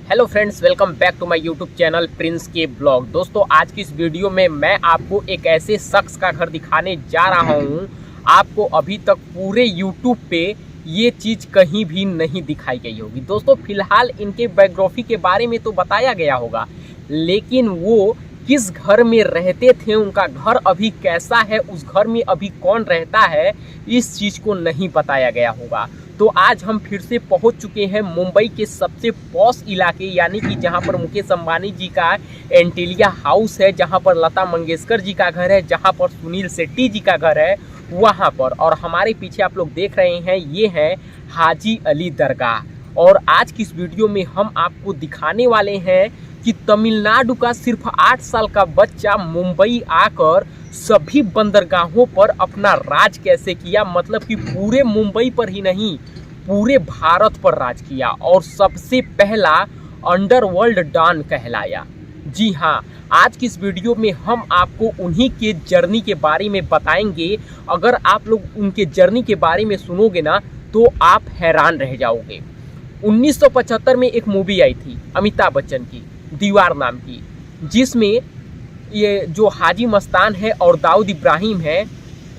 Hello friends, welcome back to my YouTube channel Prince के blog. दोस्तों, आज की इस वीडियो में मैं आपको एक ऐसे शख्स का घर दिखाने जा रहा हूं। आपको अभी तक पूरे यूट्यूब पे ये चीज़ कहीं भी नहीं दिखाई गई होगी। दोस्तों, फिलहाल इनके बायोग्राफी के बारे में तो बताया गया होगा, लेकिन वो किस घर में रहते थे, उनका घर अभी कैसा है, उस घर में अभी कौन रहता है, इस चीज़ को नहीं बताया गया होगा। तो आज हम फिर से पहुंच चुके हैं मुंबई के सबसे पॉश इलाके, यानी कि जहां पर मुकेश अंबानी जी का एंटीलिया हाउस है, जहां पर लता मंगेशकर जी का घर है, जहां पर सुनील शेट्टी जी का घर है, वहां पर। और हमारे पीछे आप लोग देख रहे हैं, ये है हाजी अली दरगाह। और आज की इस वीडियो में हम आपको दिखाने वाले हैं कि तमिलनाडु का सिर्फ 8 साल का बच्चा मुंबई आकर सभी बंदरगाहों पर अपना राज कैसे किया। मतलब कि पूरे मुंबई पर ही नहीं, पूरे भारत पर राज किया और सबसे पहला अंडरवर्ल्ड डॉन कहलाया। जी हाँ, आज की इस वीडियो में हम आपको उन्हीं के जर्नी के बारे में बताएंगे। अगर आप लोग उनके जर्नी के बारे में सुनोगे ना, तो आप हैरान रह जाओगे। 1975 में एक मूवी आई थी अमिताभ बच्चन की, दीवार नाम की, जिसमें ये जो हाजी मस्तान है और दाऊद इब्राहिम है,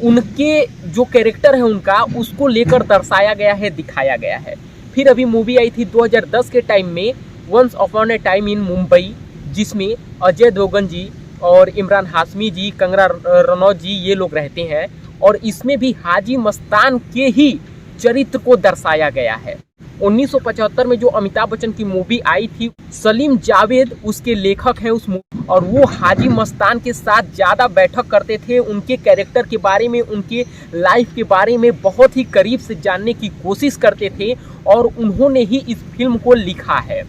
उनके जो कैरेक्टर है उनका, उसको लेकर दर्शाया गया है, दिखाया गया है। फिर अभी मूवी आई थी 2010 के टाइम में, once upon a time in Mumbai, जिसमें अजय देवगन जी और इमरान हाशमी जी, कंगना रनौत जी, ये लोग रहते हैं। और इसमें भी हाजी मस्तान के ही चरित्र को दर्शाया गया है। 1975 में जो अमिताभ बच्चन की मूवी आई थी, सलीम जावेद उसके लेखक हैं उस मूवी, और वो हाजी मस्तान के साथ ज़्यादा बैठक करते थे। उनके कैरेक्टर के बारे में, उनके लाइफ के बारे में बहुत ही करीब से जानने की कोशिश करते थे, और उन्होंने ही इस फिल्म को लिखा है।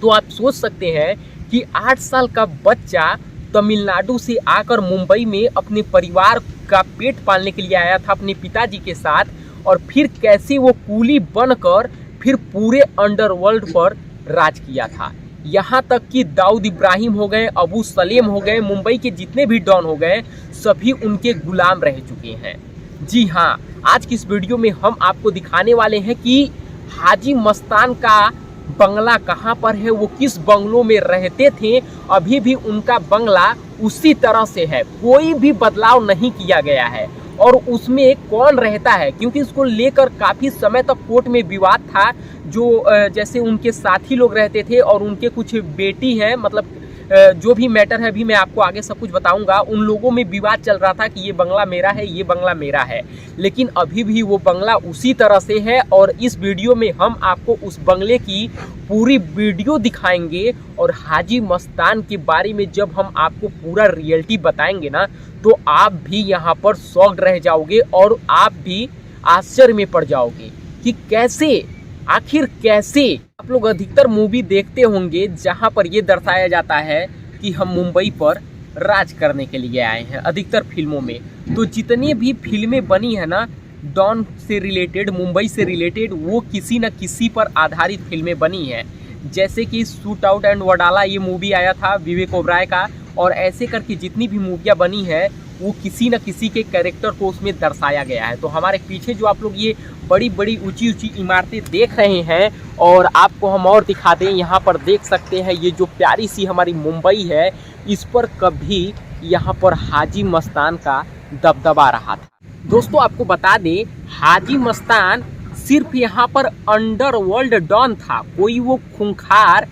तो आप सोच सकते हैं कि 8 साल का बच्चा तमिलनाडु से आकर मुंबई में अपने परिवार का पेट पालने के लिए आया था अपने पिताजी के साथ, और फिर कैसे वो कूली बनकर फिर पूरे अंडरवर्ल्ड पर राज किया था। यहाँ तक कि दाऊद इब्राहिम हो गए, अबू सलेम हो गए, मुंबई के जितने भी डॉन हो गए, सभी उनके गुलाम रह चुके हैं। जी हाँ, आज की इस वीडियो में हम आपको दिखाने वाले हैं कि हाजी मस्तान का बंगला कहाँ पर है, वो किस बंगलों में रहते थे। अभी भी उनका बंगला उसी तरह से है, कोई भी बदलाव नहीं किया गया है। और उसमें कौन रहता है, क्योंकि इसको लेकर काफ़ी समय तक कोर्ट में विवाद था। जो जैसे उनके साथी लोग रहते थे और उनके कुछ बेटी हैं, मतलब जो भी मैटर है, अभी मैं आपको आगे सब कुछ बताऊंगा। उन लोगों में विवाद चल रहा था कि ये बंगला मेरा है, ये बंगला मेरा है, लेकिन अभी भी वो बंगला उसी तरह से है। और इस वीडियो में हम आपको उस बंगले की पूरी वीडियो दिखाएंगे, और हाजी मस्तान के बारे में जब हम आपको पूरा रियलिटी बताएंगे ना, तो आप भी यहाँ पर शॉक्ड रह जाओगे और आप भी आश्चर्य में पड़ जाओगे कि कैसे, आखिर कैसे। आप लोग अधिकतर मूवी देखते होंगे जहाँ पर ये दर्शाया जाता है कि हम मुंबई पर राज करने के लिए आए हैं, अधिकतर फिल्मों में। तो जितनी भी फिल्में बनी है ना डॉन से रिलेटेड, मुंबई से रिलेटेड, वो किसी न किसी पर आधारित फिल्में बनी हैं। जैसे कि शूट आउट एंड वडाला ये मूवी आया था विवेक ओबराय का, और ऐसे करके जितनी भी मूवियाँ बनी है, वो किसी न किसी के कैरेक्टर को उसमें दर्शाया गया है। तो हमारे पीछे जो आप लोग ये बड़ी बड़ी ऊंची ऊंची इमारतें देख रहे हैं, और आपको हम और दिखा दें, यहाँ पर देख सकते हैं ये जो प्यारी सी हमारी मुंबई है, इस पर कभी यहाँ पर हाजी मस्तान का दबदबा रहा था। दोस्तों, आपको बता दें, हाजी मस्तान सिर्फ यहाँ पर अंडरवर्ल्ड डॉन था, कोई वो खूंखार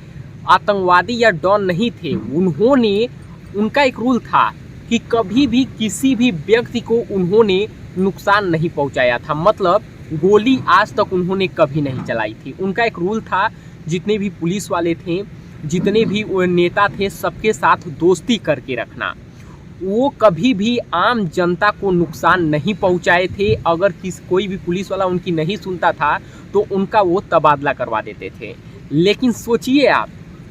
आतंकवादी या डॉन नहीं थे। उनका एक रूल था कि कभी भी किसी भी व्यक्ति को उन्होंने नुकसान नहीं पहुंचाया था, मतलब गोली आज तक उन्होंने कभी नहीं चलाई थी। उनका एक रूल था, जितने भी पुलिस वाले थे, जितने भी नेता थे, सबके साथ दोस्ती करके रखना। वो कभी भी आम जनता को नुकसान नहीं पहुंचाए थे। अगर कोई भी पुलिस वाला उनकी नहीं सुनता था, तो उनका वो तबादला करवा देते थे। लेकिन सोचिए आप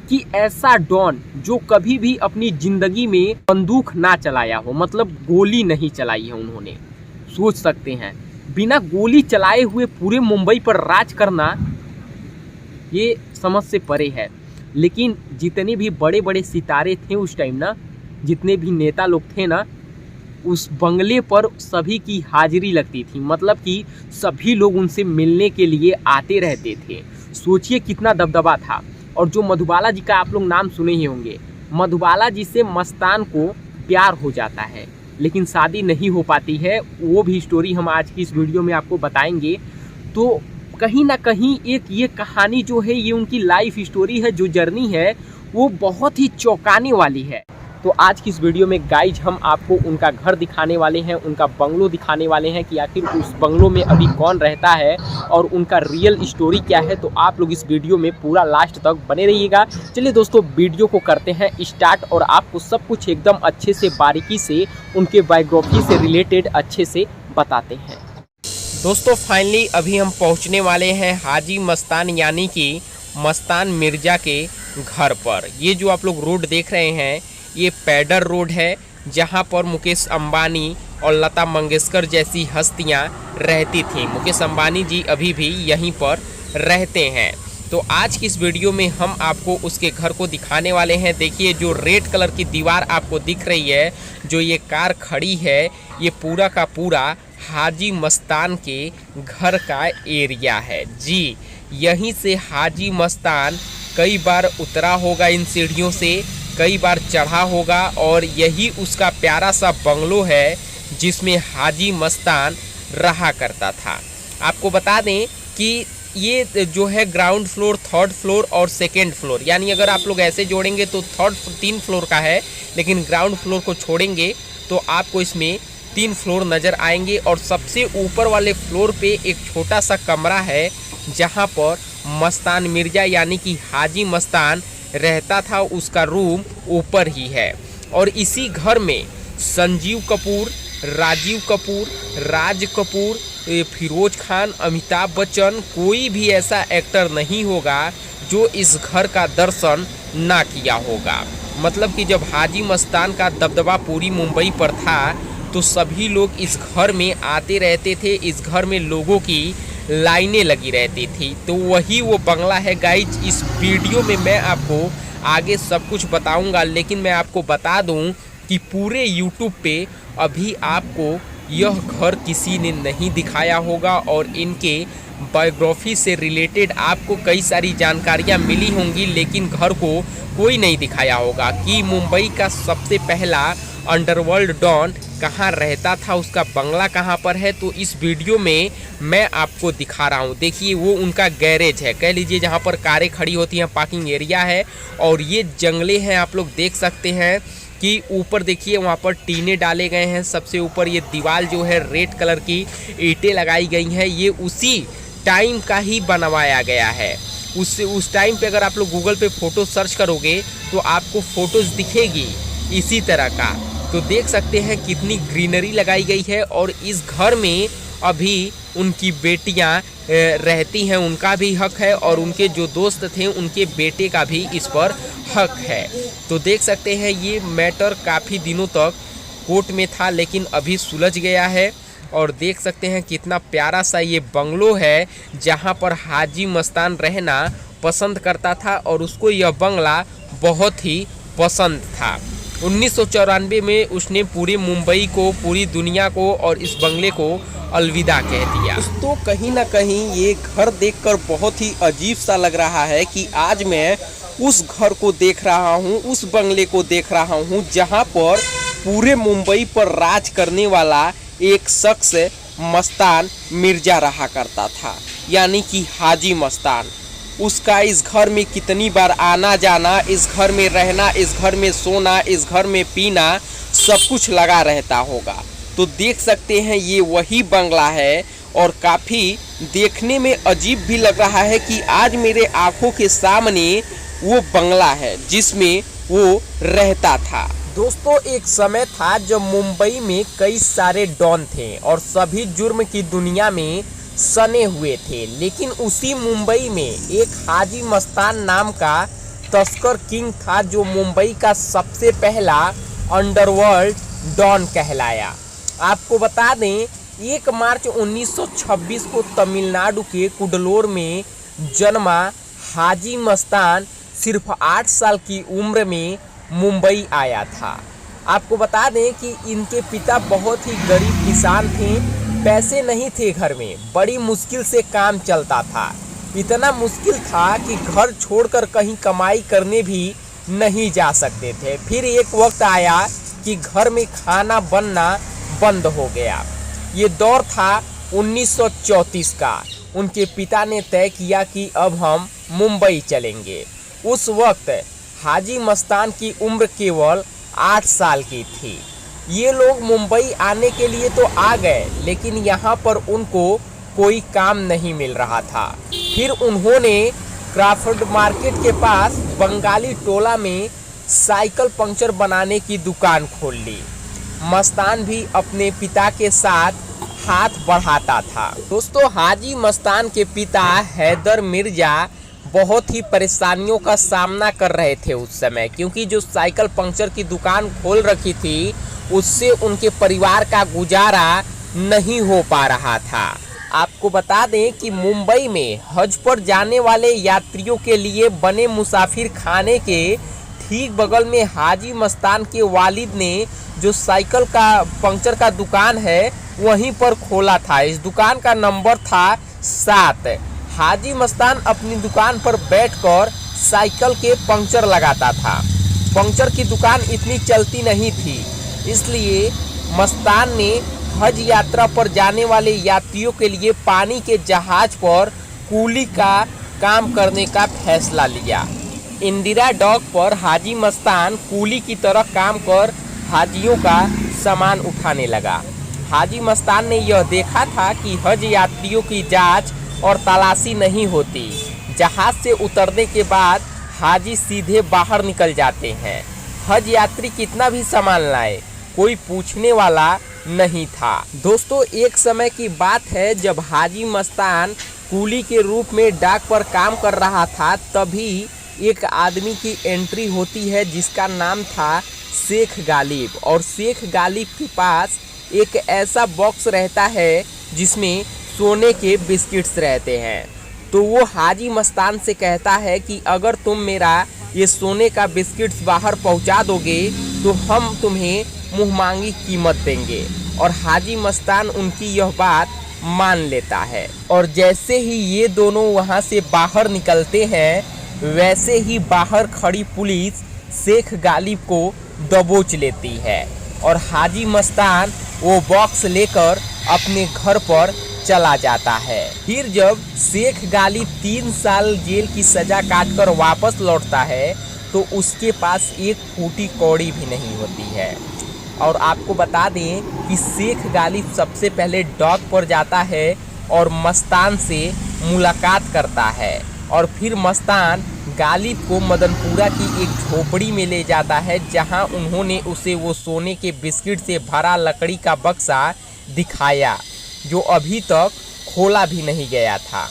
कि ऐसा डॉन जो कभी भी अपनी जिंदगी में बंदूक ना चलाया हो, मतलब गोली नहीं चलाई है उन्होंने, सोच सकते हैं, बिना गोली चलाए हुए पूरे मुंबई पर राज करना, ये समझ से परे है। लेकिन जितने भी बड़े बड़े सितारे थे उस टाइम ना, जितने भी नेता लोग थे ना, उस बंगले पर सभी की हाजिरी लगती थी, मतलब कि सभी लोग उनसे मिलने के लिए आते रहते थे। सोचिए कितना दबदबा था। और जो मधुबाला जी का आप लोग नाम सुने ही होंगे, मधुबाला जी से मस्तान को प्यार हो जाता है लेकिन शादी नहीं हो पाती है। वो भी स्टोरी हम आज की इस वीडियो में आपको बताएंगे। तो कहीं ना कहीं एक ये कहानी जो है, ये उनकी लाइफ स्टोरी है, जो जर्नी है वो बहुत ही चौंकाने वाली है। तो आज की इस वीडियो में गाइज हम आपको उनका घर दिखाने वाले हैं, उनका बंगलो दिखाने वाले हैं कि आखिर उस बंगलो में अभी कौन रहता है और उनका रियल स्टोरी क्या है। तो आप लोग इस वीडियो में पूरा लास्ट तक बने रहिएगा। चलिए दोस्तों, वीडियो को करते हैं स्टार्ट और आपको सब कुछ एकदम अच्छे से बारीकी से उनके बायोग्राफी से रिलेटेड अच्छे से बताते हैं। दोस्तों फाइनली अभी हम पहुंचने वाले हैं हाजी मस्तान यानी कि मस्तान मिर्जा के घर पर। ये जो आप लोग रोड देख रहे हैं ये पैडर रोड है, जहां पर मुकेश अंबानी और लता मंगेशकर जैसी हस्तियां रहती थीं। मुकेश अंबानी जी अभी भी यहीं पर रहते हैं। तो आज की इस वीडियो में हम आपको उसके घर को दिखाने वाले हैं। देखिए जो रेड कलर की दीवार आपको दिख रही है, जो ये कार खड़ी है, ये पूरा का पूरा हाजी मस्तान के घर का एरिया है। जी यहीं से हाजी मस्तान कई बार उतरा होगा इन सीढ़ियों से, कई बार चढ़ा होगा और यही उसका प्यारा सा बंगलो है जिसमें हाजी मस्तान रहा करता था। आपको बता दें कि ये जो है ग्राउंड फ्लोर, थर्ड फ्लोर और सेकेंड फ्लोर, यानी अगर आप लोग ऐसे जोड़ेंगे तो थर्ड 3 फ्लोर का है, लेकिन ग्राउंड फ्लोर को छोड़ेंगे तो आपको इसमें 3 फ्लोर नज़र आएंगे। और सबसे ऊपर वाले फ्लोर पे एक छोटा सा कमरा है जहां पर मस्तान मिर्जा यानी कि हाजी मस्तान रहता था, उसका रूम ऊपर ही है। और इसी घर में संजीव कपूर, राजीव कपूर, राज कपूर, फिरोज खान, अमिताभ बच्चन, कोई भी ऐसा एक्टर नहीं होगा जो इस घर का दर्शन ना किया होगा। मतलब कि जब हाजी मस्तान का दबदबा पूरी मुंबई पर था तो सभी लोग इस घर में आते रहते थे, इस घर में लोगों की लाइनें लगी रहती थी। तो वही वो बंगला है गाइज। इस वीडियो में मैं आपको आगे सब कुछ बताऊंगा, लेकिन मैं आपको बता दूं कि पूरे यूट्यूब पे अभी आपको यह घर किसी ने नहीं दिखाया होगा और इनके बायोग्राफी से रिलेटेड आपको कई सारी जानकारियां मिली होंगी, लेकिन घर को कोई नहीं दिखाया होगा कि मुंबई का सबसे पहला अंडरवर्ल्ड डॉन कहाँ रहता था, उसका बंगला कहाँ पर है। तो इस वीडियो में मैं आपको दिखा रहा हूँ। देखिए वो उनका गैरेज है, कह लीजिए जहाँ पर कारें खड़ी होती हैं, पार्किंग एरिया है। और ये जंगले हैं, आप लोग देख सकते हैं कि ऊपर देखिए वहाँ पर टीने डाले गए हैं। सबसे ऊपर ये दीवार जो है रेड कलर की ईंटें लगाई गई हैं, ये उसी टाइम का ही बनवाया गया है। उस टाइम पे अगर आप लोग गूगल पे फ़ोटो सर्च करोगे तो आपको फ़ोटोज़ दिखेगी इसी तरह का। तो देख सकते हैं कितनी ग्रीनरी लगाई गई है। और इस घर में अभी उनकी बेटियां रहती हैं, उनका भी हक है और उनके जो दोस्त थे उनके बेटे का भी इस पर हक है। तो देख सकते हैं ये मैटर काफ़ी दिनों तक कोर्ट में था, लेकिन अभी सुलझ गया है। और देख सकते हैं कितना प्यारा सा ये बंगलो है जहां पर हाजी मस्तान रहना पसंद करता था और उसको यह बंगला बहुत ही पसंद था। 1994 में उसने पूरी मुंबई को, पूरी दुनिया को और इस बंगले को अलविदा कह दिया। तो कहीं ना कहीं ये घर देखकर बहुत ही अजीब सा लग रहा है कि आज मैं उस घर को देख रहा हूँ, उस बंगले को देख रहा हूँ जहाँ पर पूरे मुंबई पर राज करने वाला एक शख्स मस्तान मिर्जा रहा करता था, यानी कि हाजी मस्तान। उसका इस घर में कितनी बार आना जाना, इस घर में रहना, इस घर में सोना, इस घर में पीना, सब कुछ लगा रहता होगा। तो देख सकते हैं ये वही बंगला है और काफ़ी देखने में अजीब भी लग रहा है कि आज मेरे आंखों के सामने वो बंगला है जिसमें वो रहता था। दोस्तों एक समय था जब मुंबई में कई सारे डॉन थे और सभी जुर्म की दुनिया में सने हुए थे, लेकिन उसी मुंबई में एक हाजी मस्तान नाम का तस्कर किंग था जो मुंबई का सबसे पहला अंडरवर्ल्ड डॉन कहलाया। आपको बता दें 1 मार्च 1926 को तमिलनाडु के कुडलोर में जन्मा हाजी मस्तान सिर्फ 8 साल की उम्र में मुंबई आया था। आपको बता दें कि इनके पिता बहुत ही गरीब किसान थे, पैसे नहीं थे घर में, बड़ी मुश्किल से काम चलता था। इतना मुश्किल था कि घर छोड़कर कहीं कमाई करने भी नहीं जा सकते थे। फिर एक वक्त आया कि घर में खाना बनना बंद हो गया। ये दौर था 1934 का। उनके पिता ने तय किया कि अब हम मुंबई चलेंगे। उस वक्त हाजी मस्तान की उम्र केवल 8 साल की थी। ये लोग मुंबई आने के लिए तो आ गए, लेकिन यहाँ पर उनको कोई काम नहीं मिल रहा था। फिर उन्होंने क्राफर्ड मार्केट के पास बंगाली टोला में साइकिल पंक्चर बनाने की दुकान खोल ली। मस्तान भी अपने पिता के साथ हाथ बढ़ाता था। दोस्तों, हाजी मस्तान के पिता हैदर मिर्जा बहुत ही परेशानियों का सामना कर रहे थे उस समय, क्योंकि जो साइकिल पंक्चर की दुकान खोल रखी थी उससे उनके परिवार का गुजारा नहीं हो पा रहा था। आपको बता दें कि मुंबई में हज पर जाने वाले यात्रियों के लिए बने मुसाफिर खाने के ठीक बगल में हाजी मस्तान के वालिद ने जो साइकिल का पंक्चर का दुकान है वहीं पर खोला था। इस दुकान का नंबर था 7। हाजी मस्तान अपनी दुकान पर बैठकर साइकिल के पंक्चर लगाता था। पंक्चर की दुकान इतनी चलती नहीं थी, इसलिए मस्तान ने हज यात्रा पर जाने वाले यात्रियों के लिए पानी के जहाज पर कूली का काम करने का फैसला लिया। इंदिरा डॉक पर हाजी मस्तान कूली की तरह काम कर हाजियों का सामान उठाने लगा। हाजी मस्तान ने यह देखा था कि हज यात्रियों की जांच और तलाशी नहीं होती। जहाज से उतरने के बाद हाजी सीधे बाहर निकल जाते हैं। हज यात्री कितना भी सामान लाए, कोई पूछने वाला नहीं था। दोस्तों, एक समय की बात है जब हाजी मस्तान कूली के रूप में डाक पर काम कर रहा था, तभी एक आदमी की एंट्री होती है जिसका नाम था शेख गालिब। और शेख गालिब के पास एक ऐसा बॉक्स रहता है जिसमें सोने के बिस्किट्स रहते हैं। तो वो हाजी मस्तान से कहता है कि अगर तुम मेरा ये सोने का बिस्किट्स बाहर पहुंचा दोगे तो हम तुम्हें मुँहमांगी कीमत देंगे। और हाजी मस्तान उनकी यह बात मान लेता है। और जैसे ही ये दोनों वहाँ से बाहर निकलते हैं, वैसे ही बाहर खड़ी पुलिस शेख गालिब को दबोच लेती है और हाजी मस्तान वो बॉक्स लेकर अपने घर पर चला जाता है। फिर जब शेख गालिब 3 साल जेल की सजा काटकर वापस लौटता है तो उसके पास एक फूटी कौड़ी भी नहीं होती है। और आपको बता दें कि शेख गालिब सबसे पहले डॉक पर जाता है और मस्तान से मुलाकात करता है। और फिर मस्तान गालिब को मदनपुरा की एक झोपड़ी में ले जाता है, जहां उन्होंने उसे वो सोने के बिस्किट से भरा लकड़ी का बक्सा दिखाया जो अभी तक खोला भी नहीं गया था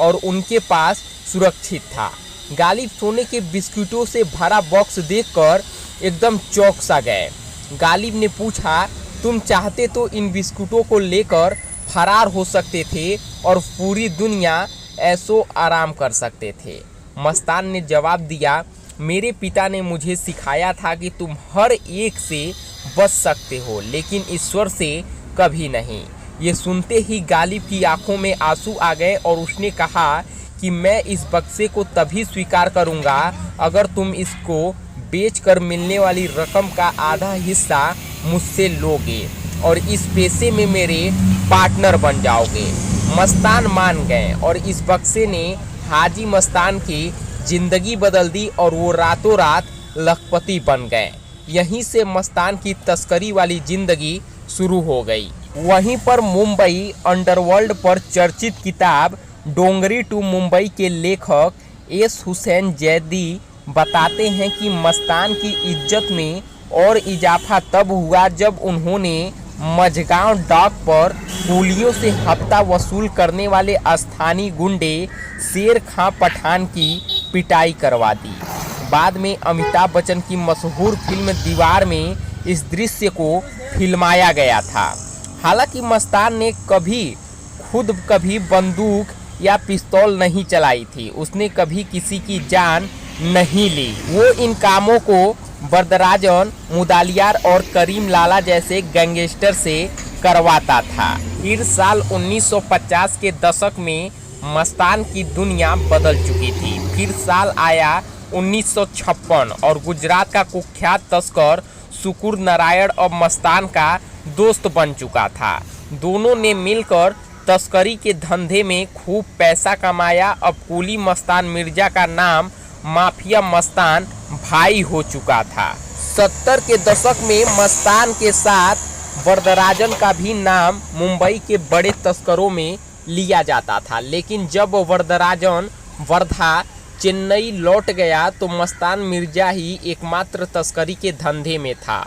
और उनके पास सुरक्षित था। गालिब सोने के बिस्किटों से भरा बॉक्स देखकर एकदम चौंक सा गए। गालिब ने पूछा, तुम चाहते तो इन बिस्कुटों को लेकर फरार हो सकते थे और पूरी दुनिया ऐसो आराम कर सकते थे। मस्तान ने जवाब दिया, मेरे पिता ने मुझे सिखाया था कि तुम हर एक से बच सकते हो, लेकिन ईश्वर से कभी नहीं। ये सुनते ही गालिब की आंखों में आंसू आ गए और उसने कहा कि मैं इस बक्से को तभी स्वीकार करूंगा अगर तुम इसको बेचकर मिलने वाली रकम का आधा हिस्सा मुझसे लोगे और इस पैसे में मेरे पार्टनर बन जाओगे। मस्तान मान गए और इस बक्से ने हाजी मस्तान की जिंदगी बदल दी और वो रातों रात लखपति बन गए। यहीं से मस्तान की तस्करी वाली जिंदगी शुरू हो गई। वहीं पर मुंबई अंडरवर्ल्ड पर चर्चित किताब डोंगरी टू मुंबई के लेखक एस हुसैन जैदी बताते हैं कि मस्तान की इज्जत में और इजाफा तब हुआ जब उन्होंने मझगांव डॉक पर कूलियों से हफ्ता वसूल करने वाले स्थानीय गुंडे शेर खां पठान की पिटाई करवा दी। बाद में अमिताभ बच्चन की मशहूर फिल्म दीवार में इस दृश्य को फिल्माया गया था। हालांकि मस्तान ने कभी बंदूक या पिस्तौल नहीं चलाई थी, उसने कभी किसी की जान नहीं ली। वो इन कामों को बरदराजन, मुदालियार और करीम लाला जैसे गैंगस्टर से करवाता था। फिर साल 1950 के दशक में मस्तान की दुनिया बदल चुकी थी। फिर साल आया 1956 और गुजरात का कुख्यात तस्कर शुकुर नारायण अब मस्तान का दोस्त बन चुका था। दोनों ने मिलकर तस्करी के धंधे में खूब पैसा कमाया। अब कुली मस्तान मिर्जा का नाम माफिया मस्तान भाई हो चुका था। 70 के दशक में मस्तान के साथ वरदराजन का भी नाम मुंबई के बड़े तस्करों में लिया जाता था, लेकिन जब वरदराजन वर्धा चेन्नई लौट गया तो मस्तान मिर्जा ही एकमात्र तस्करी के धंधे में था।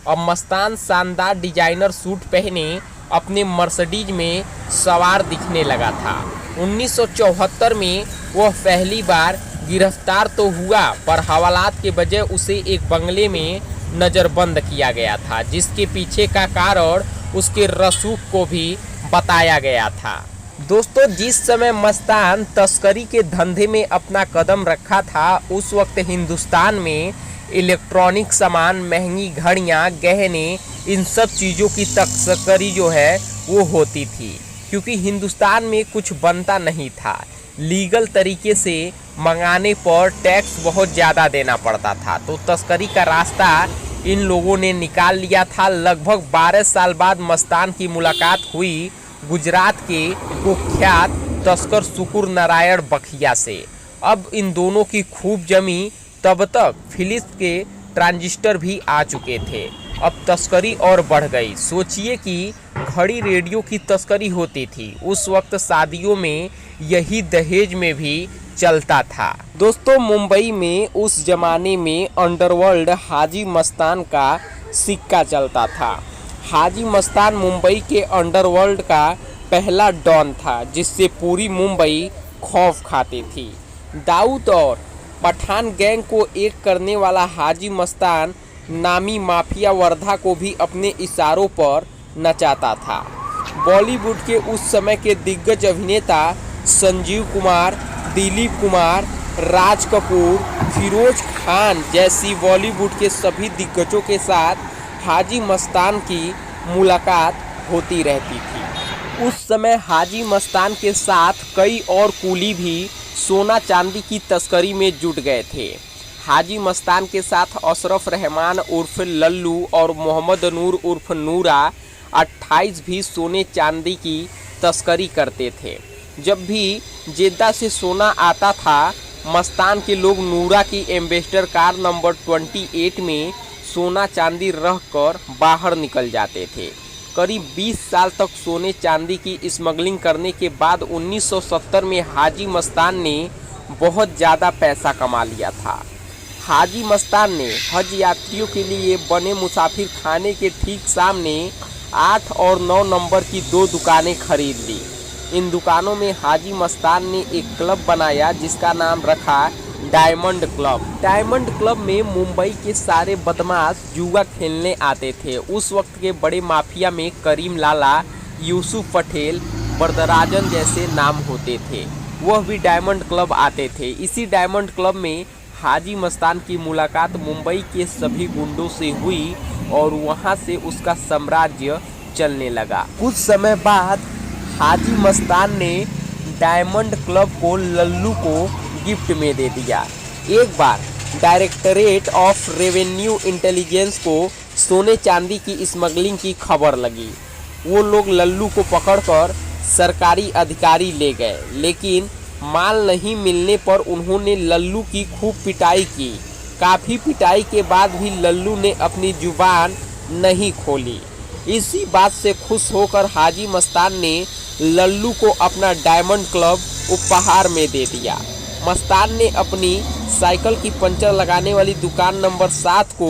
अब मस्तान शानदार डिजाइनर सूट पहने अपने मर्सिडीज में सवार दिखने लगा था। 1974 में वह पहली बार गिरफ्तार तो हुआ, पर हवालात के बजाय उसे एक बंगले में नज़रबंद किया गया था, जिसके पीछे का कारण उसके रसूख को भी बताया गया था। दोस्तों, जिस समय मस्तान तस्करी के धंधे में अपना कदम रखा था, उस वक्त हिंदुस्तान में इलेक्ट्रॉनिक सामान, महंगी घड़ियां, गहने, इन सब चीज़ों की तस्करी जो है वो होती थी, क्योंकि हिंदुस्तान में कुछ बनता नहीं था। लीगल तरीके से मंगाने पर टैक्स बहुत ज़्यादा देना पड़ता था, तो तस्करी का रास्ता इन लोगों ने निकाल लिया था। लगभग 12 साल बाद मस्तान की मुलाकात हुई गुजरात के कुख्यात तस्कर शुकुर नारायण बखिया से। अब इन दोनों की खूब जमी। तब तक फिलिप्स के ट्रांजिस्टर भी आ चुके थे। अब तस्करी और बढ़ गई। सोचिए कि घड़ी, रेडियो की तस्करी होती थी। उस वक्त शादियों में यही दहेज में भी चलता था। दोस्तों, मुंबई में उस जमाने में अंडरवर्ल्ड हाजी मस्तान का सिक्का चलता था। हाजी मस्तान मुंबई के अंडरवर्ल्ड का पहला डॉन था, जिससे पूरी मुंबई खौफ खाती थी। दाऊद और पठान गैंग को एक करने वाला हाजी मस्तान नामी माफिया वर्धा को भी अपने इशारों पर नचाता था। बॉलीवुड के उस समय के दिग्गज अभिनेता संजीव कुमार, दिलीप कुमार, राज कपूर, फिरोज खान जैसी बॉलीवुड के सभी दिग्गजों के साथ हाजी मस्तान की मुलाकात होती रहती थी। उस समय हाजी मस्तान के साथ कई और कुली भी सोना चांदी की तस्करी में जुट गए थे। हाजी मस्तान के साथ अशरफ रहमान उर्फ लल्लू और मोहम्मद नूर उर्फ नूरा 28 भी सोने चांदी की तस्करी करते थे। जब भी जेद्दा से सोना आता था, मस्तान के लोग नूरा की एम्बेसडर कार नंबर 28 में सोना चांदी रख कर बाहर निकल जाते थे। करीब 20 साल तक सोने चांदी की स्मगलिंग करने के बाद 1970 में हाजी मस्तान ने बहुत ज़्यादा पैसा कमा लिया था। हाजी मस्तान ने हज यात्रियों के लिए बने मुसाफिर खाने के ठीक सामने 8 और 9 नंबर की 2 दुकानें खरीद ली। इन दुकानों में हाजी मस्तान ने एक क्लब बनाया जिसका नाम रखा डायमंड क्लब। डायमंड क्लब में मुंबई के सारे बदमाश जुआ खेलने आते थे। उस वक्त के बड़े माफिया में करीम लाला, यूसुफ पटेल, वरदराजन जैसे नाम होते थे। वह भी डायमंड क्लब आते थे। इसी डायमंड क्लब में हाजी मस्तान की मुलाकात मुंबई के सभी गुंडों से हुई और वहां से उसका साम्राज्य चलने लगा। कुछ समय बाद हाजी मस्तान ने डायमंड क्लब को लल्लू को गिफ्ट में दे दिया। एक बार डायरेक्टरेट ऑफ रेवेन्यू इंटेलिजेंस को सोने चांदी की स्मगलिंग की खबर लगी। वो लोग लल्लू को पकड़कर सरकारी अधिकारी ले गए, लेकिन माल नहीं मिलने पर उन्होंने लल्लू की खूब पिटाई की। काफ़ी पिटाई के बाद भी लल्लू ने अपनी जुबान नहीं खोली। इसी बात से खुश होकर हाजी मस्तान ने लल्लू को अपना डायमंड क्लब उपहार में दे दिया। मस्तान ने अपनी साइकिल की पंचर लगाने वाली दुकान नंबर 7 को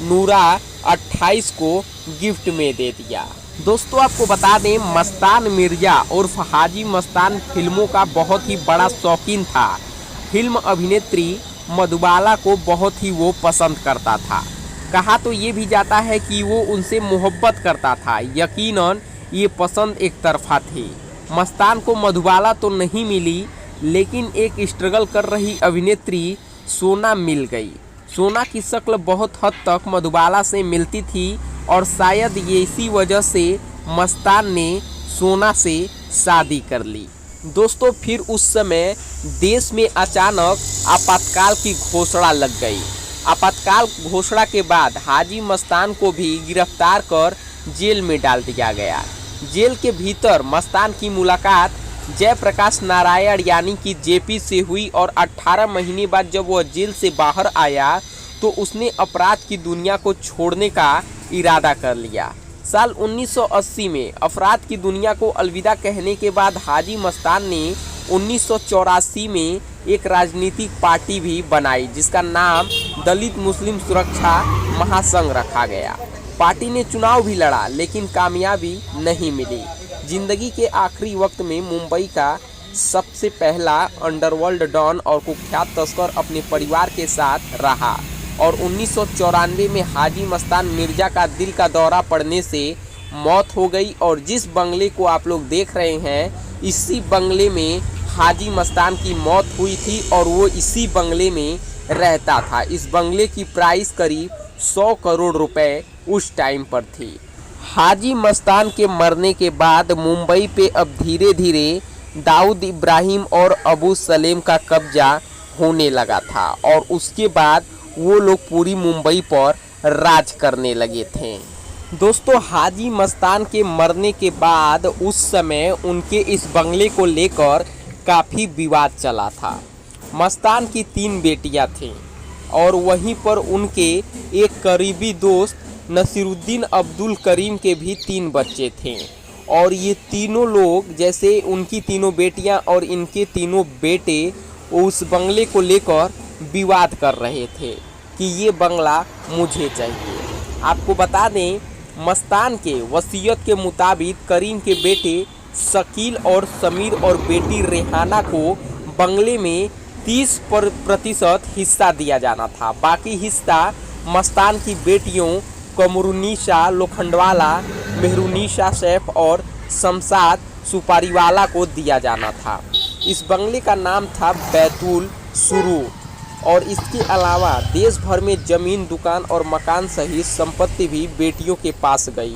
नूरा 28 को गिफ्ट में दे दिया। दोस्तों, आपको बता दें, मस्तान मिर्जा उर्फ हाजी मस्तान फिल्मों का बहुत ही बड़ा शौकीन था। फिल्म अभिनेत्री मधुबाला को बहुत ही वो पसंद करता था। कहा तो ये भी जाता है कि वो उनसे मोहब्बत करता था। यकीनन ये पसंद एक तरफा थी। मस्तान को मधुबाला तो नहीं मिली, लेकिन एक स्ट्रगल कर रही अभिनेत्री सोना मिल गई। सोना की शक्ल बहुत हद तक मधुबाला से मिलती थी और शायद ये इसी वजह से मस्तान ने सोना से शादी कर ली। दोस्तों फिर उस समय देश में अचानक आपातकाल की घोषणा लग गई। आपातकाल घोषणा के बाद हाजी मस्तान को भी गिरफ्तार कर जेल में डाल दिया गया। जेल के भीतर मस्तान की मुलाकात जयप्रकाश नारायण यानी कि जेपी से हुई और 18 महीने बाद जब वह जेल से बाहर आया तो उसने अपराध की दुनिया को छोड़ने का इरादा कर लिया। साल 1980 में अपराध की दुनिया को अलविदा कहने के बाद हाजी मस्तान ने 1984 में एक राजनीतिक पार्टी भी बनाई जिसका नाम दलित मुस्लिम सुरक्षा महासंघ रखा गया। पार्टी ने चुनाव भी लड़ा लेकिन कामयाबी नहीं मिली। जिंदगी के आखिरी वक्त में मुंबई का सबसे पहला अंडरवर्ल्ड डॉन और कुख्यात तस्कर अपने परिवार के साथ रहा और 1994 में हाजी मस्तान मिर्जा का दिल का दौरा पड़ने से मौत हो गई। और जिस बंगले को आप लोग देख रहे हैं इसी बंगले में हाजी मस्तान की मौत हुई थी और वो इसी बंगले में रहता था। इस बंगले की प्राइस करीब 100 करोड़ रुपए उस टाइम पर थी। हाजी मस्तान के मरने के बाद मुंबई पे अब धीरे धीरे दाऊद इब्राहिम और अबू सलेम का कब्जा होने लगा था और उसके बाद वो लोग पूरी मुंबई पर राज करने लगे थे। दोस्तों हाजी मस्तान के मरने के बाद उस समय उनके इस बंगले को लेकर काफ़ी विवाद चला था। मस्तान की 3 बेटियां थीं और वहीं पर उनके एक करीबी दोस्त नसीरुद्दीन अब्दुल करीम के भी 3 बच्चे थे और ये तीनों लोग जैसे उनकी तीनों बेटियां और इनके तीनों बेटे उस बंगले को लेकर विवाद कर रहे थे कि ये बंगला मुझे चाहिए। आपको बता दें मस्तान के वसीयत के मुताबिक करीम के बेटे शकील और समीर और बेटी रेहाना को बंगले में 30% हिस्सा दिया जाना था। बाकी हिस्सा मस्तान की बेटियों कमरुन्निसा लोखंडवाला, मेहरुन्निसा सैफ और शमशाद सुपारीवाला को दिया जाना था। इस बंगले का नाम था बैतुल सुरू और इसके अलावा देश भर में ज़मीन, दुकान और मकान सहित संपत्ति भी बेटियों के पास गई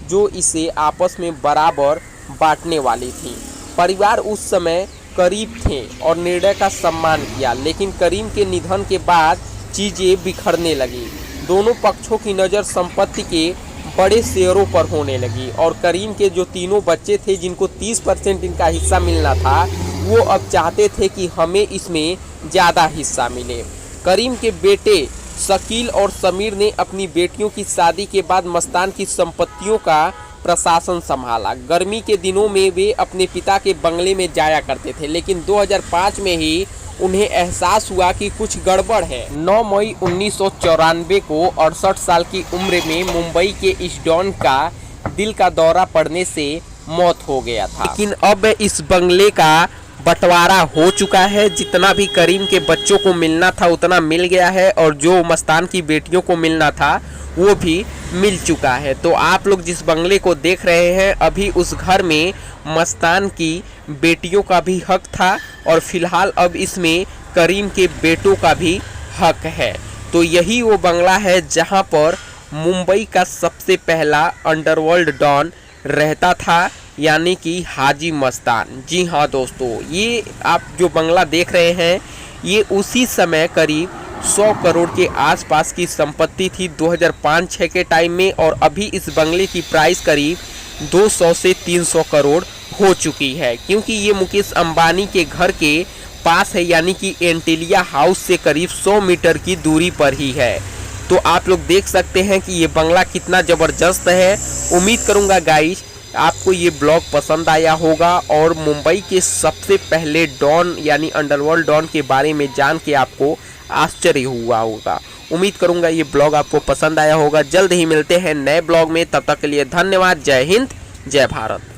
जो इसे आपस में बराबर बांटने वाली थी। परिवार उस समय करीब थे और निर्णय का सम्मान किया लेकिन करीम के निधन के बाद चीज़ें बिखरने लगी। दोनों पक्षों की नज़र संपत्ति के बड़े शेयरों पर होने लगी और करीम के जो तीनों बच्चे थे जिनको 30% इनका हिस्सा मिलना था वो अब चाहते थे कि हमें इसमें ज़्यादा हिस्सा मिले। करीम के बेटे शकील और समीर ने अपनी बेटियों की शादी के बाद मस्तान की संपत्तियों का प्रशासन संभाला। गर्मी के दिनों में वे अपने पिता के बंगले में जाया करते थे लेकिन 2005 में ही उन्हें एहसास हुआ कि कुछ गड़बड़ है। 9 मई 1994 को 68 साल की उम्र में मुंबई के इस डॉन का दिल का दौरा पड़ने से मौत हो गया था। लेकिन अब इस बंगले का बंटवारा हो चुका है। जितना भी करीम के बच्चों को मिलना था उतना मिल गया है और जो मस्तान की बेटियों को मिलना था वो भी मिल चुका है। तो आप लोग जिस बंगले को देख रहे हैं अभी उस घर में मस्तान की बेटियों का भी हक था और फिलहाल अब इसमें करीम के बेटों का भी हक है। तो यही वो बंगला है जहां पर मुंबई का सबसे पहला अंडरवर्ल्ड डॉन रहता था यानी कि हाजी मस्तान। जी हाँ दोस्तों, ये आप जो बंगला देख रहे हैं ये उसी समय करीब 100 करोड़ के आसपास की संपत्ति थी 2005-06 के टाइम में और अभी इस बंगले की प्राइस करीब 200 से 300 करोड़ हो चुकी है क्योंकि ये मुकेश अंबानी के घर के पास है यानी कि एंटिलिया हाउस से करीब 100 मीटर की दूरी पर ही है। तो आप लोग देख सकते हैं कि ये बंगला कितना ज़बरदस्त है। उम्मीद करूँगा गाइस आपको ये ब्लॉग पसंद आया होगा और मुंबई के सबसे पहले डॉन यानी अंडरवर्ल्ड डॉन के बारे में जान के आपको आश्चर्य हुआ होगा। उम्मीद करूंगा ये ब्लॉग आपको पसंद आया होगा। जल्द ही मिलते हैं नए ब्लॉग में, तब तक के लिए धन्यवाद। जय हिंद, जय भारत।